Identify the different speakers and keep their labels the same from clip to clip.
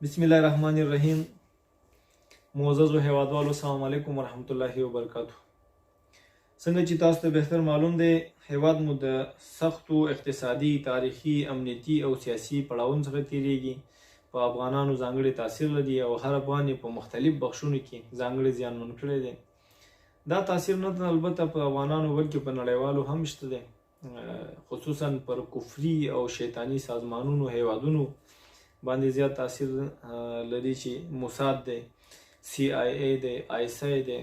Speaker 1: بسم الله الرحمن الرحیم. معزز هیوادوالو السلام علیکم ورحمت الله وبرکاتہ. څنګه چې تاسو ته بهتر معلوم دی، هیواد مو د سختو اقتصادي، تاریخي، امنیتي او سیاسي پړاوونو څخه تیریږي. په افغانانو ځانګړی تاثیر لري او هر افغان په مختلف بخشونو کې ځانګړی زیانمن کړی دی. دا تاثیر نه البته په افغانانو بلکې په نړیوالو هم شته دی، خصوصا پر کفري او شیطاني سازمانونو هیوادونو باندې زیات تاثیر لري چې موساد دی، CIA دی، ISI دی.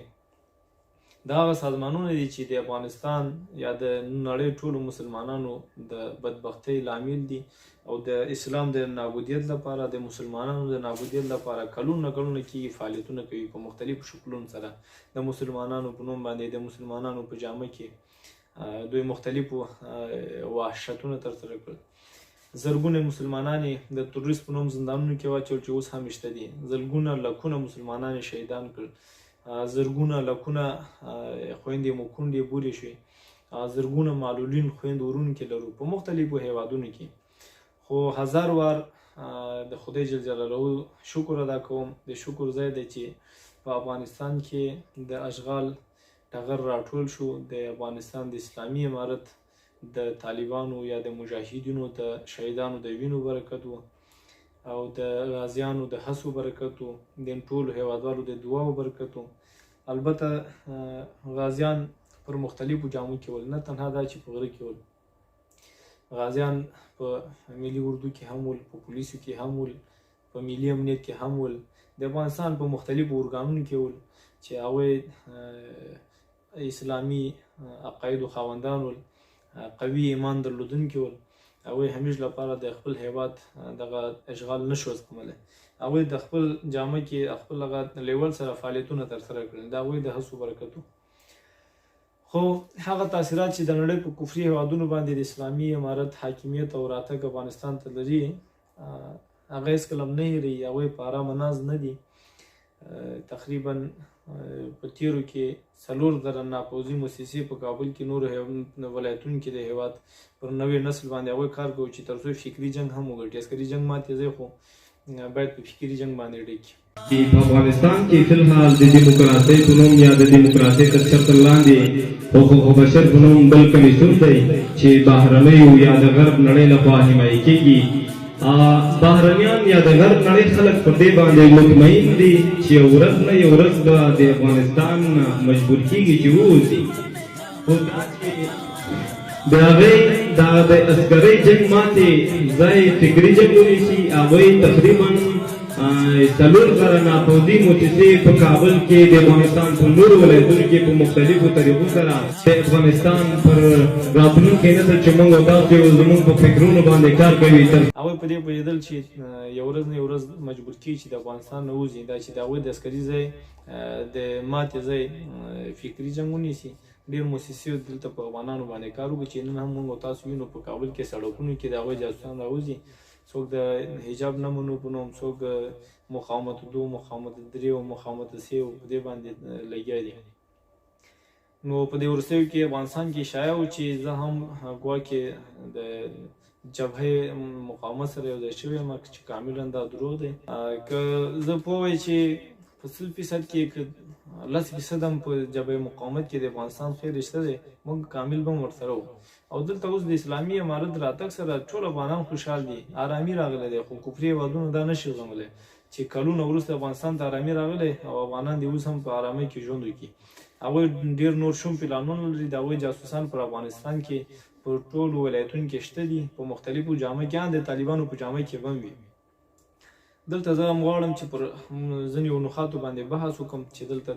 Speaker 1: دا هغه سازمانونه دي چې د افغانستان یا د نړۍ ټولو مسلمانانو د بدبختۍ لامل دي او د اسلام د نابودیت لپاره، د مسلمانانو د نابودیت لپاره کلونه کېږي فعالیتونه کوي په مختلفو شکلونو سره. د مسلمانانو په نوم باندې، د مسلمانانو په جامه کې دوی مختلفو وحشتونه ترسره کړل. زرګونه مسلمانان د تروریست په نوم زندانونو کې واچول چې اوس هم شته دي. زرګونه لکونه مسلمانان شهیدان کړل، زرګونه لکونه خویندې مو کونډې بورې شوې، زرګونه معلولین خویندې وروڼکې لرو په مختلفو هیوادونو کې. خو هزار وار د خدای جل جلاله شکر ادا کوم. د شکر ځای دی چې په افغانستان کې د اشغال ټغر راټول شو. د افغانستان د اسلامي امارت د طالبانو یا د مجاهدینو د شهیدانو د وینو برکت و او د غازیانو د هڅو برکت و، د ټولو هیوادوالو د دعاو برکت و. البته غازیان پر مختلفو جامو کې ول، نه تنها دا چې په غره کې ول، غازیان په ملي اردو کې هم ول، په پولیسو کې هم ول، په ملي امنیت کې هم ول، د افغانستان په مختلفو ارګانونو کې ول چې هغوی اسلامي عقایدو خاوندان ول، قوي ایمان درلودونکي ول. هغوی همیش لپاره د خپل هیواد دغه اشغال نشو زغملی. هغوی د خپل جامه کې خپل هغه لیول سره فعالیتونه ترسره کړل. د هغوی د هڅو برکت و. خو هغه تاثیرات چې د نړۍ په کفري هیوادونو باندې د اسلامي امارت حاکمیت او راتګ افغانستان ته لري، هغه هېڅکله هم نه هېرېږي. هغوی په ارامه ناز نه دي. تقریبا په تیرو کې 4,000 ناپوځي موسسې په کابل کې نورو ولایتونو کې د هیواد پر نوې نسل باندې هغوی کار کوي چې تر څو فکري جنګ هم وګټي. عسکري جنګ ماتې ځای خو باید په فکري جنګ باندې ډکي.
Speaker 2: په افغانستان کې فلحال د دیموکراسۍ په نوم یا د دیموکراسۍ تر شرط لاندې حقوق بشر په نوم بل کمیسیون دی چې بهرنیو یا د غرب نړۍ لخوا حمایه کېږي. بهرنیان یا د غرب نړۍ خلک پر دې باندې مطمئن دي چې یو ورځ نه یو ورځ به د افغانستان مجبور کېږي چې ووځي. د هغې د عسکرۍ جنګ ماتې ځای فکري جنګ ونیسي. هغوی تقریبا 4,000 ناپوځي موسسې په کابل کې د افغانستان په نورو ولایتونو کې په مختلفو طریقو سره د افغانستان پر راتلونکي نسل چې موږ او تاسو زموږ په فکرونو باندې کار کوي.
Speaker 1: هغوی په دې پوهېدل چې یو ورځ نه یو ورځ مجبور کېږي چې د افغانستان نه ووځي. دا چې د هغوی د عسکري ځای د ماتې ځای فکري جنګ ونیسي. ډېر موسسې دلته په افغانانو باندې کار وکړي چې نن هم موږ او تاسو وینو په کابل کې سړکونو کې د هغوی جاسوسان راوځي. څوک د حجاب نه منو په نوم، څوک مقاومت 2، مقاومت 3 او مقاومت 3 په دې باندې لګیا دي. نو په دې وروستیو کې افغانستان کې شایع و چې زه هم ګواکې د جبهه مقاومت سره یو ځای شوی یم، چې کاملا دا دروغ دی. که زه پوه وای چې په 100% کې 10% هم په جبهه مقاومت کې د افغانستان خیر شته دی، موږ کامل به هم ورسره وو. او دلته اوس د اسلامي امارت راتګ سره ټول افغانان خوشحال دي، آرامي راغلی دی. خو کفري هیوادونو دا نشي زغملی چې کلونه وروسته افغانستان ته آرامي راغلی او افغانان دې اوس هم په آرامۍ کې ژوند وکړي. هغوی ډېر نور شوم پلانونه لري. د هغوی جاسوسان پر افغانستان کې په ټولو ولایتونو کې شته دي، په مختلفو جامه کې، هم د طالبانو په جامه کې هم وي. دلته زه هم غواړم چې پر ځینو نقاطو باندې بحث وکړم چې دلته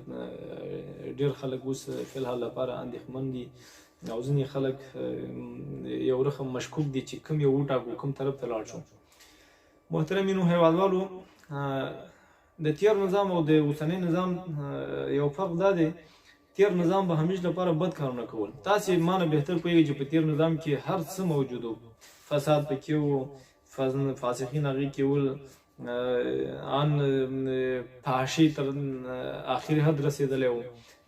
Speaker 1: ډېر خلک اوس فلحال لپاره اندېښمن دي او ځینې خلک یو رقم مشکوک دي چې کوم یو وټاکو، کوم طرف ته لاړ شو. محترمینو هیوادوالو، د تیر نظام او د اوسنۍ نظام یو فرق دا دی، تیر نظام به همیش لپاره بد کارونه کول. تاسې ما نه بهتر پوهېږئ چې په تیر نظام کې هر څه موجود و. فساد پکې و، فاسقین هغې کې ول، ان فحاشي تر آخري حد رسېدلی و،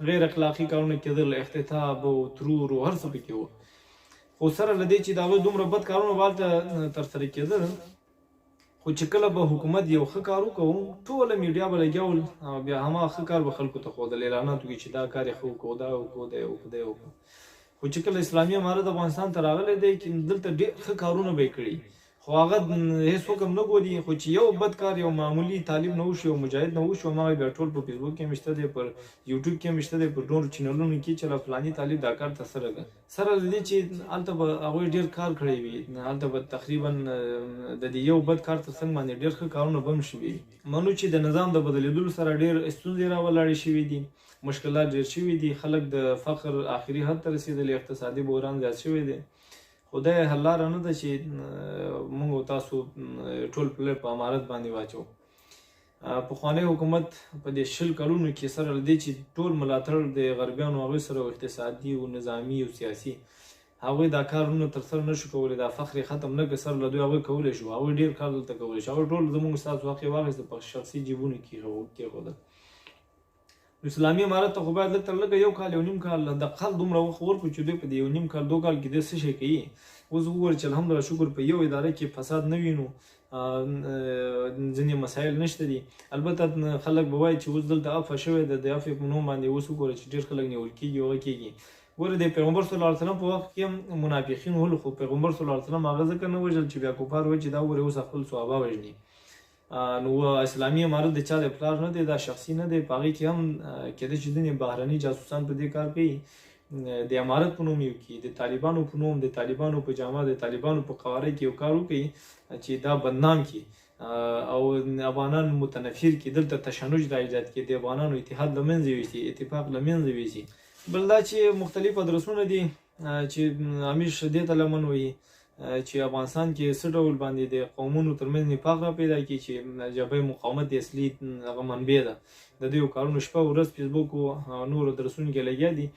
Speaker 1: غیر اخلاقي کارونه کېدل، اختطاف او ترور او هر څه پکې و. خو سره له دې چې د هغوی دومره بد کارونه به هلته ترسره کېدل، خو چې کله به حکومت یو ښه کار وکړو ټوله میډیا به لګیا ول او بیا هماغه ښه کار به خلکو ته ښودل اعلانات وکړي چې دا کار یې ښه وکړو دا وکړو دا وکړو خو چې کله اسلامي امارت افغانستان ته راغلی دی چې دلته ډېر ښه کارونه به یې کړي خو هغه هېڅوک هم نه ګوري خو چې یو بد کار یو معمولي طالب نه وشي یو مجاهد نه وشي هماغه بیا ټول په فیسبوک کې هم شته دی پر یوټیوب کې هم شته دی پر نورو چینلونو کې چې فلاني طالب دا کار ترسره کړه سره له دې چې هلته به هغوی ډېر کار کړی وي هلته به تقریبا د دې یو بد کار تر څنګ باندې ډېر ښه کارونه به هم شوي وي منو چې د نظام د بدلېدلو سره ډېر ستونزې راولاړې شوي دي مشکلات ډېر شوي دي خلک د فقر آخري حد ته رسېدلي اقتصادي بحران زیات شوی دی خدای حل لاره نه ده چې موږ تاسو ټول پلې په امارت باندې واچو پخوانی حکومت په دې 20 کلونو کې سره له دې چې ټول ملاتړ د غربیانو هغوی سره اقتصادي او نظامي او سیاسي هغوی دا کارونه ترسره نه شو کولی دا فخر ختم نه کړ سره له دوی هغوی کولی شو هغوی ډېر کار دلته کولی شو هغوی ټول زموږ ستاسو حق یې واخیسته په شخصي جیبونو کې کېښودل اسلامي امارت ته خو باید لږ تر لږه یو کال یو نیم کال د خل دومره وخت ورکړو چې دوی په دې یو نیم کال 2 کال کې د څه شی کوي اوس وګورئ چې الحمدلله شکر په یو اداره کې فساد نه وینو ځینې مسایل نشته دي البته خلک به وایي چې اوس دلته عفوه شوې ده د عفوې په نوم باندې اوس وګورئ چې ډېر خلک نیول کېږي هغه کېږي ګوره د پیغمبر صلی الله علیه وسلم په وخت کې هم منافقین ول خو پیغمبر صلی الله علیه وسلم هغه ځکه نه وژل چې بیا کفار وایي چې دا ګورئ اوس خپل صحابه وژني نو اسلامي امارت د چا د پلار نه دی دا شخصي نه دی په هغې کې هم کېدای چې ځینې بهرني جاسوسان په دې کار کوي د امارت په نوم یو کړي د طالبانو په نوم د طالبانو په جامه د طالبانو په قواره کې یو کار وکړي چې دا بدنام کړي او افغانان متنفر کړي دلته تشنج را ایجاد کړي د افغانانو اتحاد له منځه یوسي اتفاق له منځه یوسي بل دا چې مختلف ادرسونه دي چې امیر دې ته لمن وایي چې افغانستان کې څه ډول باندې د قومونو ترمنځ نفاق را پیدا کړي چې جبهه مقاومت د اصلي هغه منبع ده د دوی کارونو شپه ورځ فیسبوک او نورو درسونو کې لګیا دي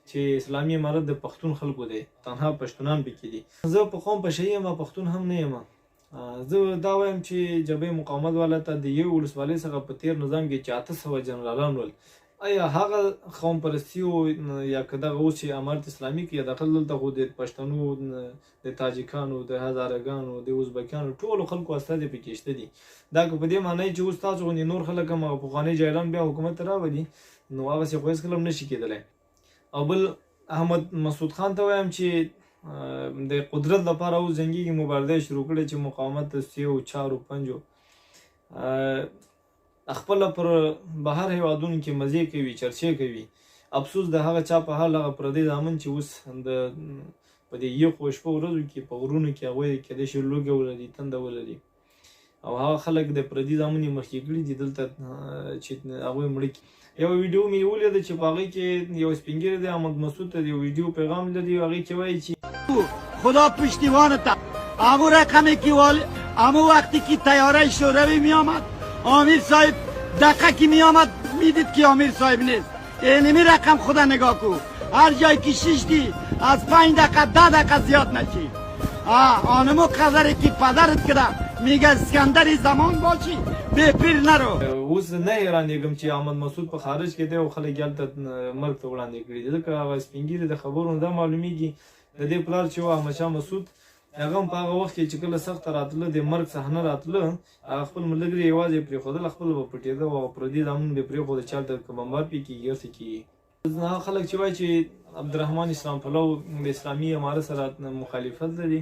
Speaker 1: چې اسلامي امارت د پښتون خلکو دی تنها پښتونان پکې دي زه په قوم پشه یم پښتون هم نه یم زه دا وایم چې جبهه مقاومت والا ته د یو ولسوالۍ څخه په تیر نظام کې چې 800 جنرالان ول آیا هغه قوم پرستی یا که دغه اوس چې امارت اسلامي کې داخل دلته خو د پښتنو د تاجکانو د هزارګانو د ازبکانو ټولو خلکو استازي پکې شته دي دا که په دې معنی چې اوس تاسو غوندې نور خلک هم پخواني جاهلان بیا حکومت ته راولي نو هغسې خو هېڅکله هم نشي کېدلی او بل احمد مسعود خان ته وایم چې د قدرت لپاره اوس جنګي مبارزه شروع کړې چې مقاومت د 3 4 5 خپل پر بهر هیوادونو کې مزه کوي چرچې کوي افسوس د هغه چا په حال هغه پردي ځامن چې اوس د په دې یو خوش په ورځو کې په غرونو کې هغوی کېدای شي لوږه ولري تنده ولري او هغه خلک د پردي ځامن یې مخکې کړي دي دلته چې هغوی مړه کړي یو ویډیو مې ولیده چې په هغې کې یو سپین ږیری دی احمد مسعود ته یو ویډیو پیغام لري هغې کې وایي چې
Speaker 3: خدا پشتیبانت همون رقمی که همون وقتی که تیاره شوروی می آمد امیر صاحب دقیقه که می آمد میدید که امیر صاحب نیست اینمی رقم خدا نگاه کو هر جایی که ششتی از 5 دقیقه 10 دقیقه زیاد نشی آنمو قدری که پدرت کرده میگه اسکندر زمان باشی به پیر نرو
Speaker 1: اوس نه حیرانېږم چې احمد مسعود په خارج کې دی او خلک هلته مرګ ته وړاندې کړي دي ځکه هغه سپین ږیري د خبرو دا معلومیږي د دې پلار چې و احمدشاه مسعود هغه هم په هغه وخت کې چې کله سخته راتله د مرګ صحنه راتله هغه خپل ملګري یوازې پرېښودل خپل به پټېده او پردي زامن به یې پرېښوده چې هلته که بمبار پرې کېږي هر څه کېږي هغه خلک چې وایي چې عبدالرحمن اسلام پلو د اسلامي امارت سره مخالفت لري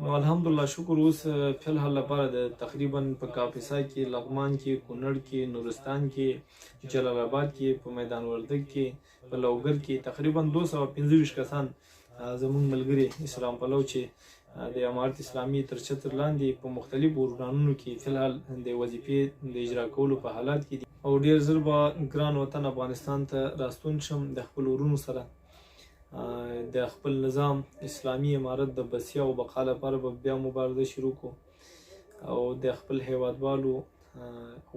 Speaker 1: نو الحمدلله شکر اوس فی الحال لپاره د تقریبا په کاپیسا کې لغمان کې کونړ کې نورستان کې جلال آباد کې په میدان وردګ کې په لوګر کې تقریبا 225 کسان زموږ ملګري اسلام پلو چې د امارت اسلامي تر چتر لاندې په مختلفو ارګانونو کې فی الحال د وظیفې د اجرا کولو په حالات کې دي او ډېر ژر به ګران وطن افغانستان ته راستون شم د خپل ورونو سره د خپل نظام اسلامي امارت د بسیا او بقا لپاره به بیا مبارزه شروع کو او د خپل هیوادوالو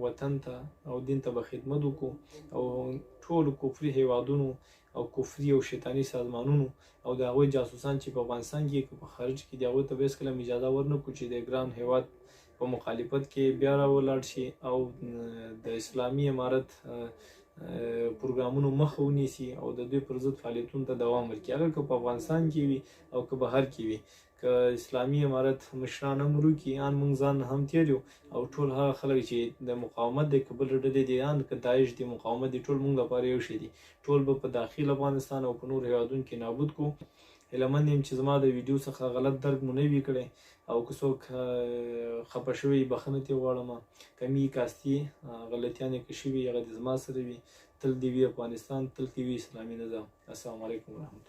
Speaker 1: وطن ته او دین ته به خدمت وکړو او ټولو کفري هیوادونو او کفري او شیطاني سازمانونو او د هغوی جاسوسان چې په افغانستان کې په خارج کې د هغوی ته به هېڅکله اجازه ورنکړو چې د ګران هیواد په مخالفت کې بیا راولاړ شي او د اسلامي امارت پروګرامونو مخه ونیسي او د دوی پر ضد فعالیتونو ته دوام ورکړي هغه که په افغانستان کې وي او که بهر کې وي که اسلامي امارت مشران هم وروکي ان موږ ځان هم تېر یو او ټول هغه خلک چې د مقاومت دی که بل ډلې دي ان که داعش دی مقاومت دی ټول موږ لپاره یو شی دي ټول به په داخل افغانستان او په نورو هیوادونو کې نابود کو هیله مند یم چې زما د ویډیو څخه غلط درک مو نه وي کړی او که څوک خفه شوي بخښنه ترې غواړم کمي کاستي غلطیانې که شوي هغه د زما سره وي تل دې وي افغانستان تل دې وي اسلامي نظام السلام علیکم ورحمة الله